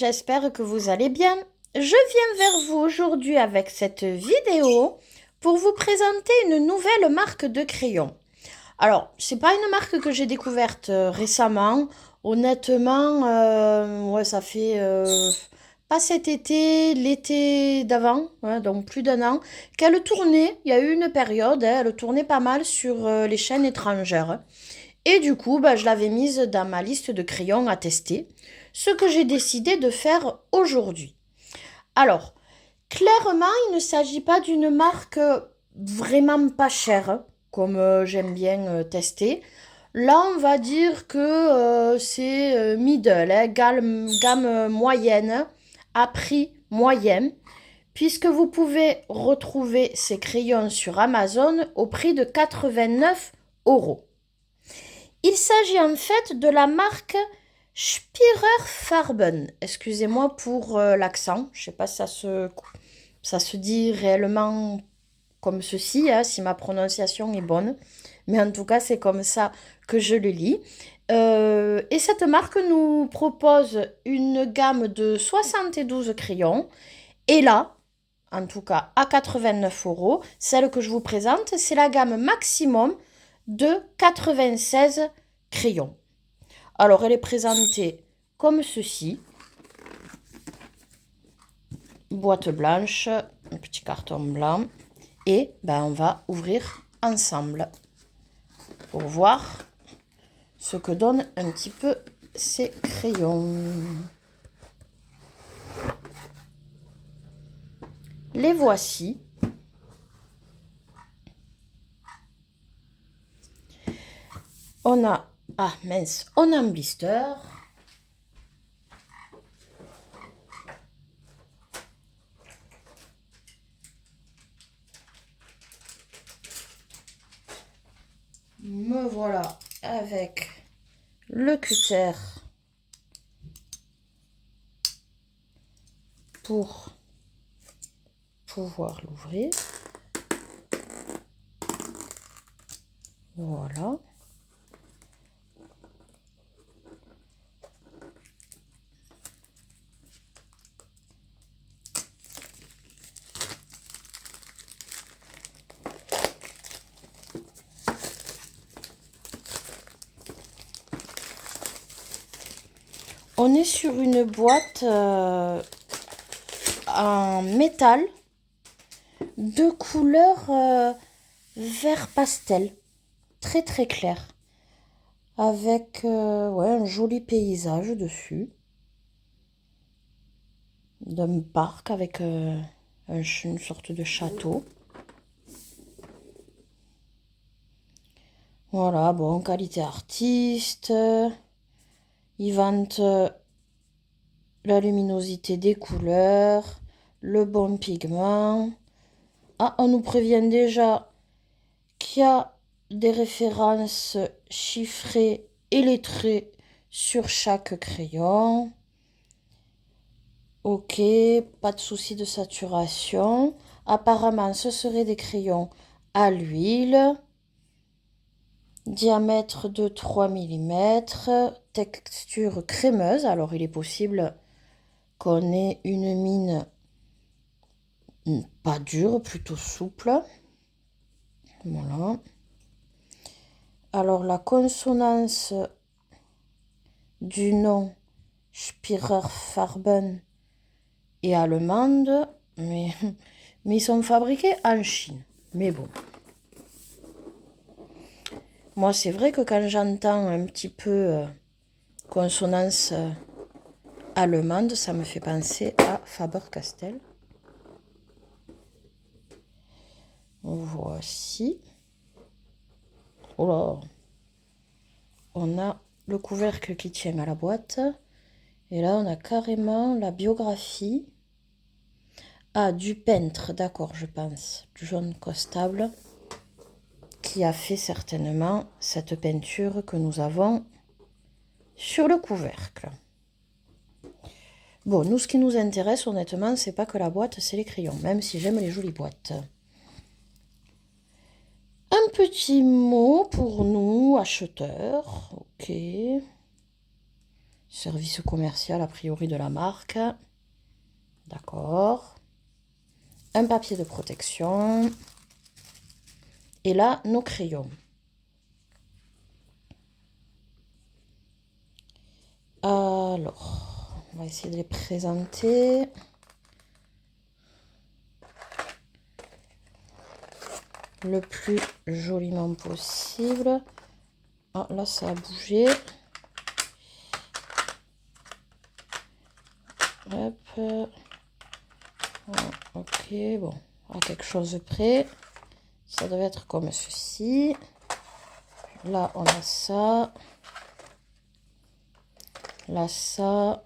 j'espère que vous allez bien. Je viens vers vous aujourd'hui avec cette vidéo pour vous présenter une nouvelle marque de crayon. Alors, c'est pas une marque que j'ai découverte récemment. Honnêtement, ouais, ça fait pas cet été, l'été d'avant, hein, donc plus d'un an, qu'elle tournait. Il y a eu une période, hein, elle tournait pas mal sur les chaînes étrangères. Et du coup, bah, je l'avais mise dans ma liste de crayons à tester, ce que j'ai décidé de faire aujourd'hui. Alors, clairement, il ne s'agit pas d'une marque vraiment pas chère, hein, comme j'aime bien tester. Là, on va dire que c'est middle, hein, gamme moyenne, à prix moyen, puisque vous pouvez retrouver ces crayons sur Amazon au prix de 89 euros. Il s'agit en fait de la marque Spirer Farben. Excusez-moi pour l'accent. Je ne sais pas si ça se dit réellement comme ceci, hein, si ma prononciation est bonne. Mais en tout cas, c'est comme ça que je le lis. Et cette marque nous propose une gamme de 72 crayons. Et là, en tout cas à 89 euros, celle que je vous présente, c'est la gamme maximum de 96 crayons. Alors, elle est présentée comme ceci. Boîte blanche, un petit carton blanc. Et ben, on va ouvrir ensemble pour voir ce que donnent un petit peu ces crayons. Les voici. On a... Ah mince, on a un blister. Me voilà avec le cutter pour pouvoir l'ouvrir. Voilà. On est sur une boîte en métal de couleur vert pastel, très très clair, avec ouais, un joli paysage dessus, d'un parc avec une sorte de château. Voilà, bon, qualité artiste, ils vantent la luminosité des couleurs, le bon pigment. Ah, on nous prévient déjà qu'il y a des références chiffrées et lettrées sur chaque crayon. Ok, pas de souci de saturation. Apparemment, ce seraient des crayons à l'huile. Diamètre de 3 mm. Texture crémeuse. Alors, il est possible qu'on ait une mine pas dure, plutôt souple. Voilà. Alors, la consonance du nom Spirer Farben est allemande, mais ils sont fabriqués en Chine. Mais bon. Moi, c'est vrai que quand j'entends un petit peu consonance allemande, ça me fait penser à Faber-Castell. Voici. Oh là. On a le couvercle qui tient à la boîte. Et là, on a carrément la biographie. Ah, du peintre, d'accord, je pense. John Costable, qui a fait certainement cette peinture que nous avons sur le couvercle. Bon, nous, ce qui nous intéresse, honnêtement, c'est pas que la boîte, c'est les crayons, même si j'aime les jolies boîtes. Un petit mot pour nous, acheteurs. Ok. Service commercial a priori de la marque. D'accord. Un papier de protection. Et là, nos crayons. Alors, on va essayer de les présenter. Le plus joliment possible. Ah, là, ça a bougé. Hop. Ok, bon, à quelque chose près. Ça devait être comme ceci. Là, on a ça. Là, ça.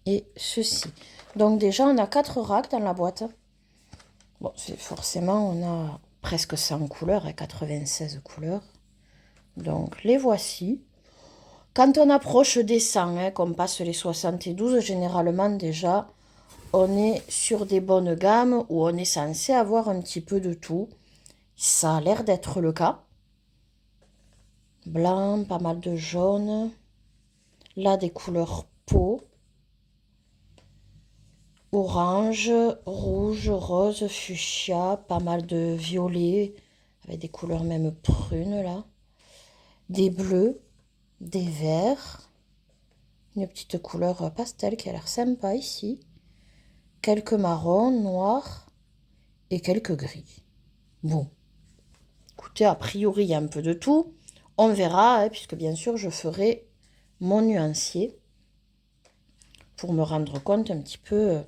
Et ceci. Donc déjà, on a 4 racks dans la boîte. Bon, forcément, on a presque 100 couleurs et 96 couleurs. Donc, les voici. Quand on approche des 100, qu'on passe les 72, généralement déjà, on est sur des bonnes gammes où on est censé avoir un petit peu de tout. Ça a l'air d'être le cas. Blanc, pas mal de jaune. Là, des couleurs peau. Orange, rouge, rose, fuchsia, pas mal de violet, avec des couleurs même prunes là. Des bleus, des verts. Une petite couleur pastel qui a l'air sympa ici. Quelques marrons, noirs et quelques gris. Bon, écoutez, a priori, il y a un peu de tout. On verra, hein, puisque bien sûr, je ferai mon nuancier pour me rendre compte un petit peu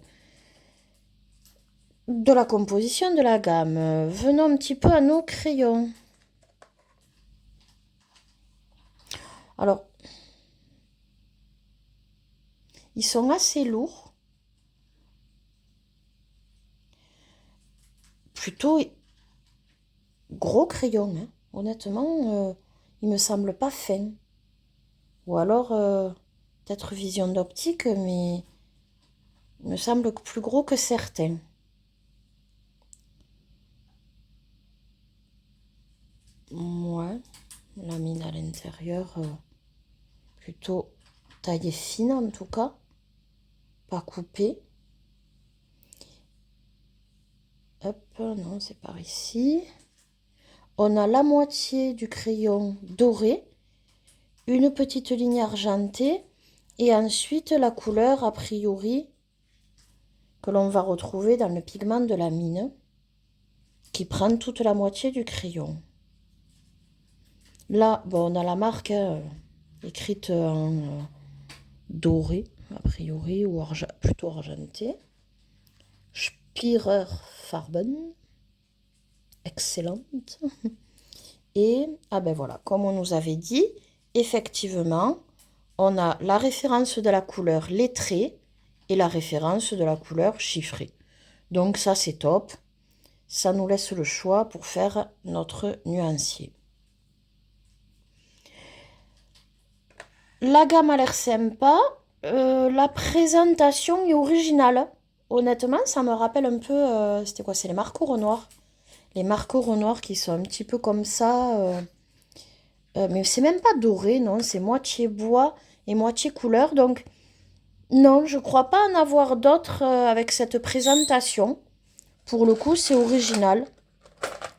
de la composition de la gamme. Venons un petit peu à nos crayons. Alors, ils sont assez lourds. Plutôt gros crayons, hein. Honnêtement, ils me semblent pas fins. Ou alors, peut-être vision d'optique, mais il me semble plus gros que certains. Ouais, la mine à l'intérieur, plutôt taillée fine en tout cas, pas coupée. Hop, non, c'est par ici. On a la moitié du crayon doré, une petite ligne argentée et ensuite la couleur a priori que l'on va retrouver dans le pigment de la mine qui prend toute la moitié du crayon. Là, bon, on a la marque écrite en doré a priori ou plutôt argenté. Spirer Farben. Excellente. Et, ah ben voilà, comme on nous avait dit, effectivement, on a la référence de la couleur lettrée et la référence de la couleur chiffrée. Donc ça, c'est top. Ça nous laisse le choix pour faire notre nuancier. La gamme a l'air sympa. La présentation est originale. Honnêtement, ça me rappelle un peu... c'était quoi? C'est les Marco Renoir. Les Marco Renoir qui sont un petit peu comme ça. Mais c'est même pas doré, non. C'est moitié bois et moitié couleur. Donc, non, je crois pas en avoir d'autres avec cette présentation. Pour le coup, c'est original.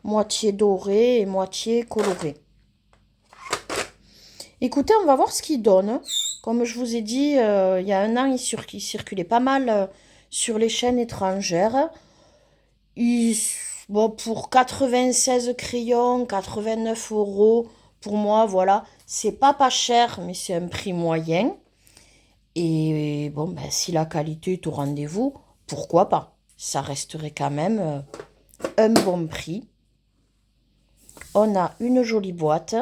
Moitié doré et moitié coloré. Écoutez, on va voir ce qu'il donne. Comme je vous ai dit, il y a un an, il circulait pas mal sur les chaînes étrangères. Bon, pour 96 crayons, 89 €, pour moi, voilà, c'est pas cher, mais c'est un prix moyen. Et bon, ben, si la qualité est au rendez-vous, pourquoi pas? Ça resterait quand même un bon prix. On a une jolie boîte.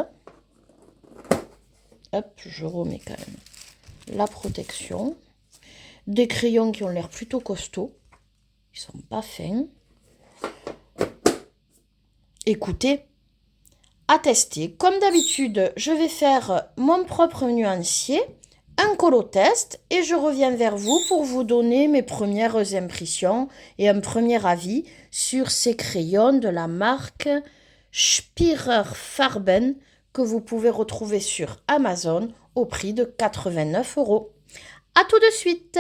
Hop, je remets quand même la protection. Des crayons qui ont l'air plutôt costauds. Ils sont pas fins. Écoutez, à tester. Comme d'habitude, je vais faire mon propre nuancier, un colotest, et je reviens vers vous pour vous donner mes premières impressions et un premier avis sur ces crayons de la marque Spirer Farben que vous pouvez retrouver sur Amazon au prix de 89 €. À tout de suite.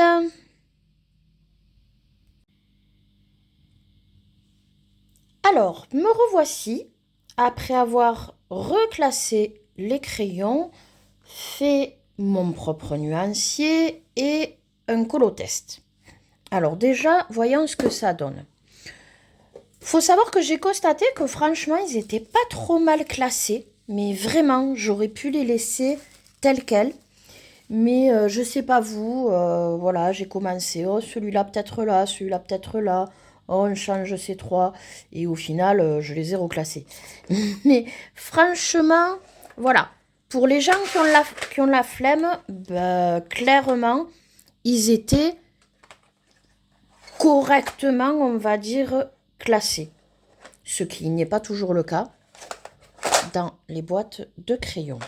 Alors, me revoici après avoir reclassé les crayons, fait mon propre nuancier et un colotest. Alors déjà, voyons ce que ça donne. Faut savoir que j'ai constaté que franchement, ils étaient pas trop mal classés, mais vraiment, j'aurais pu les laisser tels quels. Mais je sais pas vous, voilà, j'ai commencé, oh celui-là peut-être là, celui-là peut-être là, oh on change ces trois, et au final, je les ai reclassés. Mais franchement, voilà, pour les gens qui ont la flemme, bah, clairement, ils étaient correctement, on va dire, classés. Ce qui n'est pas toujours le cas dans les boîtes de crayons.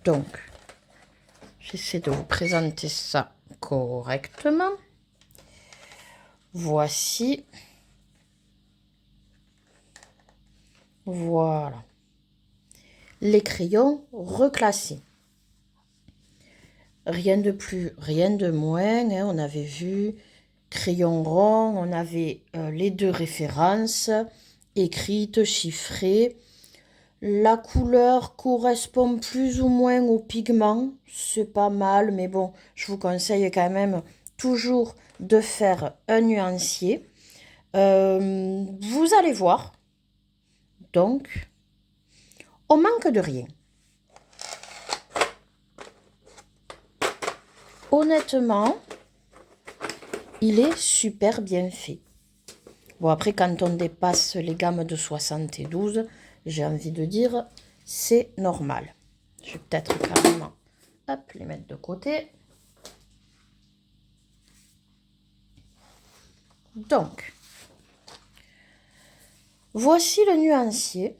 Donc, j'essaie de vous présenter ça correctement. Voici. Voilà. Les crayons reclassés. Rien de plus, rien de moins. Hein. On avait vu crayon rond, on avait les deux références écrites, chiffrées. La couleur correspond plus ou moins au pigment. C'est pas mal, mais bon, je vous conseille quand même toujours de faire un nuancier. Vous allez voir. Donc, on manque de rien. Honnêtement, il est super bien fait. Bon, après, quand on dépasse les gammes de 72, j'ai envie de dire, c'est normal. Je vais peut-être carrément les mettre de côté. Donc, voici le nuancier.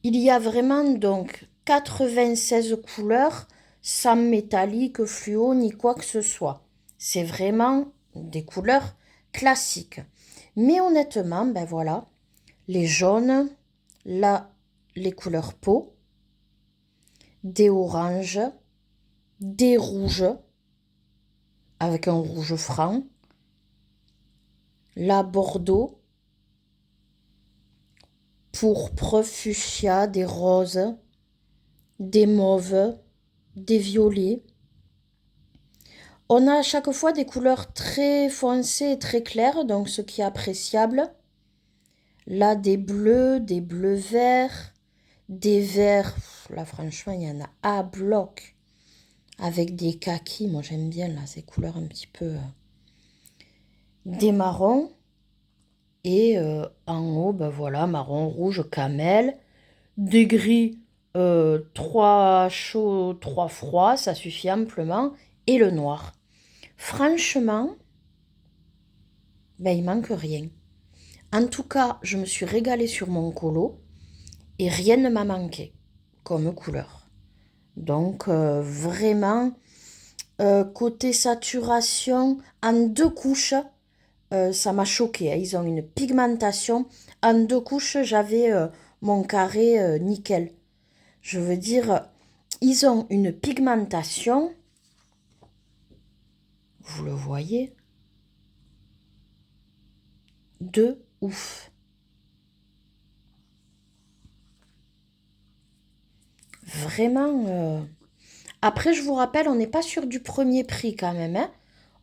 Il y a vraiment donc 96 couleurs sans métallique, fluo ni quoi que ce soit. C'est vraiment des couleurs classiques. Mais honnêtement, ben voilà, les jaunes, là, les couleurs peau, des oranges, des rouges, avec un rouge franc, la bordeaux, pourpre, fuchsia, des roses, des mauves, des violets. On a à chaque fois des couleurs très foncées et très claires, donc ce qui est appréciable. Là, des bleus verts, des verts. Là, franchement, il y en a à bloc. Avec des kakis, moi j'aime bien là, ces couleurs un petit peu. Des marrons. Et en haut, ben voilà, marron, rouge, camel. Des gris, 3 chauds, 3 froids, ça suffit amplement. Et le noir. Franchement, ben, il manque rien. En tout cas, je me suis régalée sur mon colo et rien ne m'a manqué comme couleur. Donc, vraiment, côté saturation, en 2 couches, ça m'a choqué. Hein. Ils ont une pigmentation. En 2 couches, j'avais mon carré nickel. Je veux dire, ils ont une pigmentation. Vous le voyez? De ouf. Vraiment. Après, je vous rappelle, on n'est pas sur du premier prix quand même. Hein.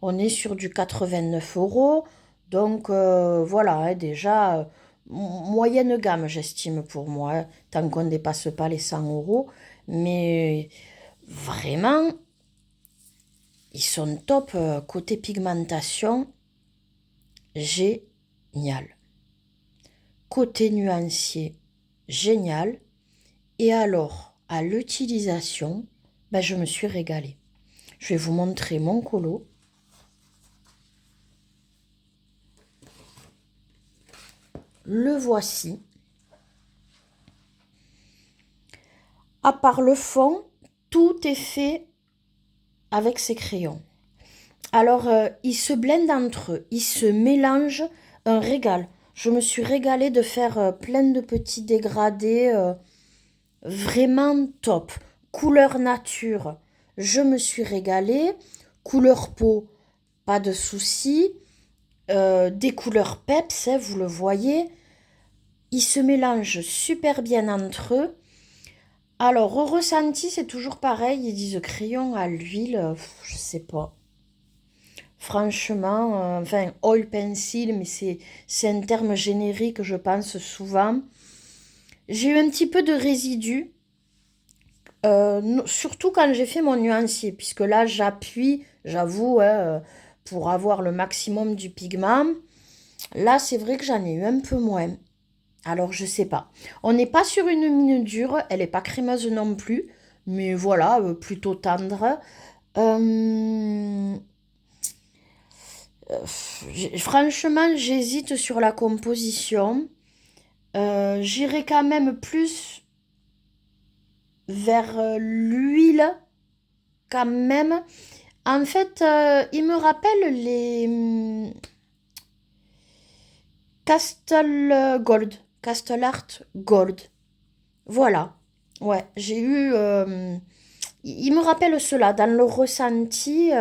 On est sur du 89 €. Donc voilà, hein, déjà, moyenne gamme, j'estime pour moi, hein, tant qu'on ne dépasse pas les 100 €. Mais vraiment, ils sont top côté pigmentation. Génial. Côté nuancier, génial. Et alors, à l'utilisation, ben, je me suis régalée. Je vais vous montrer mon colo. Le voici. À part le fond, tout est fait avec ces crayons. Alors, ils se blendent entre eux, ils se mélangent, un régal. Je me suis régalée de faire plein de petits dégradés vraiment top. Couleur nature, je me suis régalée. Couleur peau, pas de souci. Des couleurs peps, hein, vous le voyez. Ils se mélangent super bien entre eux. Alors, au ressenti, c'est toujours pareil. Ils disent crayon à l'huile, je sais pas. Franchement, enfin, oil pencil, mais c'est un terme générique, je pense, souvent. J'ai eu un petit peu de résidus, surtout quand j'ai fait mon nuancier, puisque là, j'appuie, j'avoue, hein, pour avoir le maximum du pigment. Là, c'est vrai que j'en ai eu un peu moins. Alors, je sais pas. On n'est pas sur une mine dure, elle n'est pas crémeuse non plus, mais voilà, plutôt tendre. Euh, Franchement, j'hésite sur la composition. J'irai quand même plus vers l'huile, quand même. En fait, il me rappelle les Castle Gold, Castle Art Gold. Voilà. Ouais, j'ai eu. Il me rappelle cela dans le ressenti.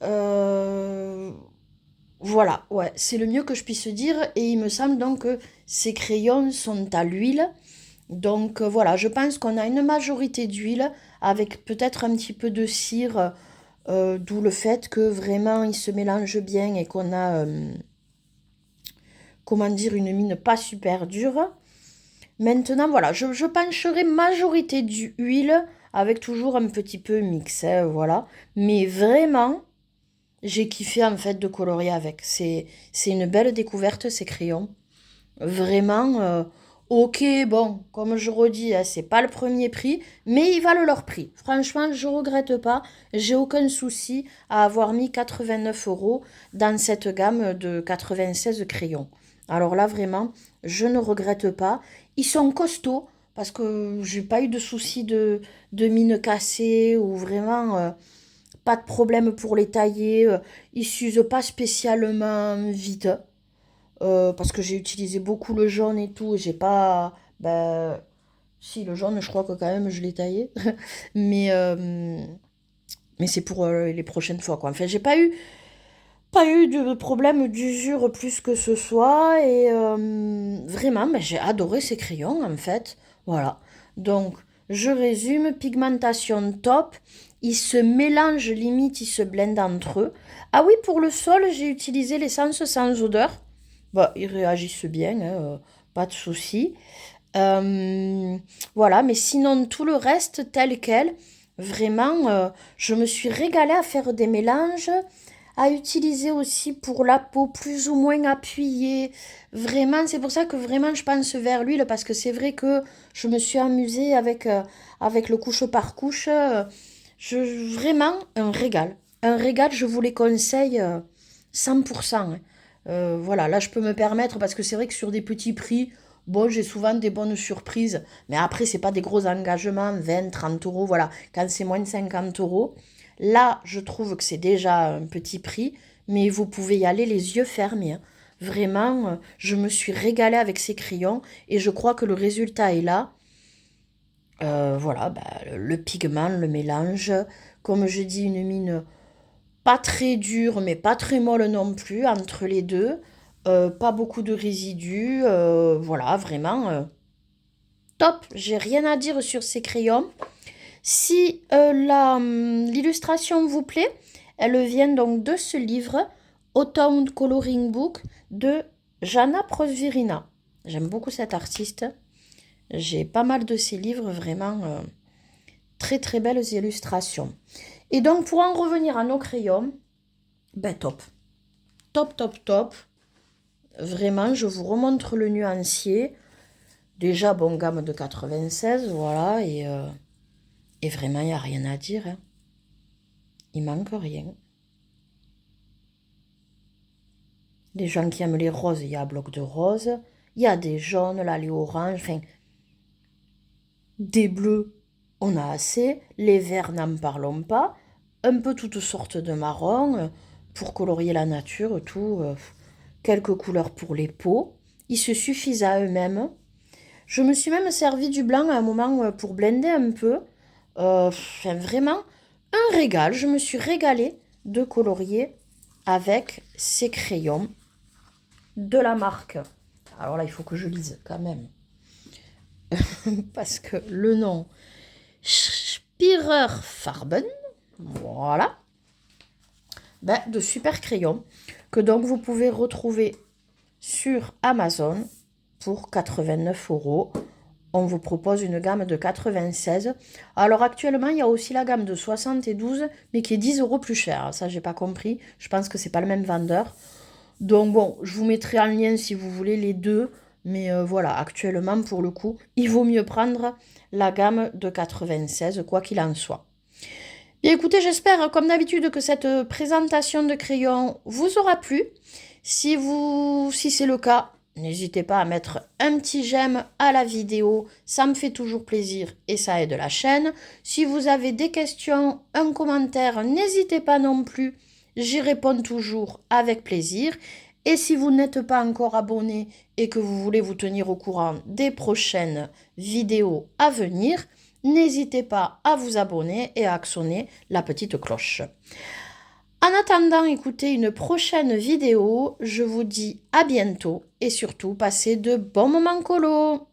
Euh, voilà, ouais, c'est le mieux que je puisse dire. Et il me semble donc que ces crayons sont à l'huile. Donc voilà, je pense qu'on a une majorité d'huile avec peut-être un petit peu de cire, d'où le fait que vraiment il se mélange bien et qu'on a, comment dire, une mine pas super dure. Maintenant, voilà, je pencherai majorité d'huile avec toujours un petit peu mix, hein, voilà. Mais vraiment, j'ai kiffé en fait de colorier avec. C'est une belle découverte ces crayons. Vraiment, ok, bon, comme je redis, hein, c'est pas le premier prix, mais ils valent leur prix. Franchement, je regrette pas. J'ai aucun souci à avoir mis 89 € dans cette gamme de 96 crayons. Alors là, vraiment, je ne regrette pas. Ils sont costauds parce que j'ai pas eu de souci de mine cassée ou vraiment pas de problème pour les tailler. Ils s'usent pas spécialement vite. Parce que j'ai utilisé beaucoup le jaune et tout, et j'ai pas. Ben, si, le jaune, je crois que quand même je l'ai taillé. mais mais c'est pour les prochaines fois, quoi. Enfin, j'ai pas eu de problème d'usure plus que ce soit, et vraiment, ben, j'ai adoré ces crayons, en fait. Voilà. Donc, je résume, pigmentation top. Ils se mélangent, limite, ils se blendent entre eux. Ah oui, pour le sol, j'ai utilisé l'essence sans odeur. Bah, ils réagissent bien, hein, pas de souci. Euh, voilà, mais sinon tout le reste tel quel, vraiment, je me suis régalée à faire des mélanges, à utiliser aussi pour la peau plus ou moins appuyée. Vraiment, c'est pour ça que vraiment je pense vers l'huile, parce que c'est vrai que je me suis amusée avec le couche par couche. Vraiment un régal. Un régal, je vous les conseille 100%, hein. Voilà, là je peux me permettre parce que c'est vrai que sur des petits prix, bon, j'ai souvent des bonnes surprises, mais après, c'est pas des gros engagements, 20, 30 €, voilà. Quand c'est moins de 50 €, là, je trouve que c'est déjà un petit prix, mais vous pouvez y aller les yeux fermés, hein. Vraiment, je me suis régalée avec ces crayons et je crois que le résultat est là. Voilà, bah, le pigment, le mélange, comme je dis, une mine pas très dure, mais pas très molle non plus, entre les deux. Pas beaucoup de résidus. Voilà, vraiment top. J'ai rien à dire sur ces crayons. Si l'illustration vous plaît, elle vient donc de ce livre, Autumn Coloring Book, de Jana Prosvirina. J'aime beaucoup cette artiste. J'ai pas mal de ses livres, vraiment très très belles illustrations. Et donc, pour en revenir à nos crayons, ben top. Top, top, top. Vraiment, je vous remontre le nuancier. Déjà, bon, gamme de 96, voilà. Et vraiment, il n'y a rien à dire, hein. Il manque rien. Les gens qui aiment les roses, il y a un bloc de roses. Il y a des jaunes, là, les oranges. Enfin, des bleus, on a assez. Les verts, n'en parlons pas. Un peu toutes sortes de marrons pour colorier la nature, tout. quelques couleurs pour les peaux. Ils se suffisent à eux-mêmes. Je me suis même servi du blanc à un moment pour blender un peu. Enfin, vraiment, un régal. Je me suis régalée de colorier avec ces crayons de la marque. Alors là, il faut que je lise quand même. Parce que le nom, Spirer Farben, voilà. Ben, de super crayons que donc vous pouvez retrouver sur Amazon pour 89 euros. On vous propose une gamme de 96. Alors actuellement, il y a aussi la gamme de 72, mais qui est 10 euros plus cher. Ça, j'ai pas compris. Je pense que c'est pas le même vendeur. Donc bon, je vous mettrai en lien si vous voulez les deux. Mais voilà, actuellement, pour le coup, il vaut mieux prendre la gamme de 96, quoi qu'il en soit. Bien écoutez, j'espère comme d'habitude que cette présentation de crayon vous aura plu. Si c'est le cas, n'hésitez pas à mettre un petit j'aime à la vidéo, ça me fait toujours plaisir et ça aide la chaîne. Si vous avez des questions, un commentaire, n'hésitez pas non plus, j'y réponds toujours avec plaisir. Et si vous n'êtes pas encore abonné et que vous voulez vous tenir au courant des prochaines vidéos à venir, n'hésitez pas à vous abonner et à actionner la petite cloche. En attendant, écoutez une prochaine vidéo. Je vous dis à bientôt et surtout passez de bons moments colo.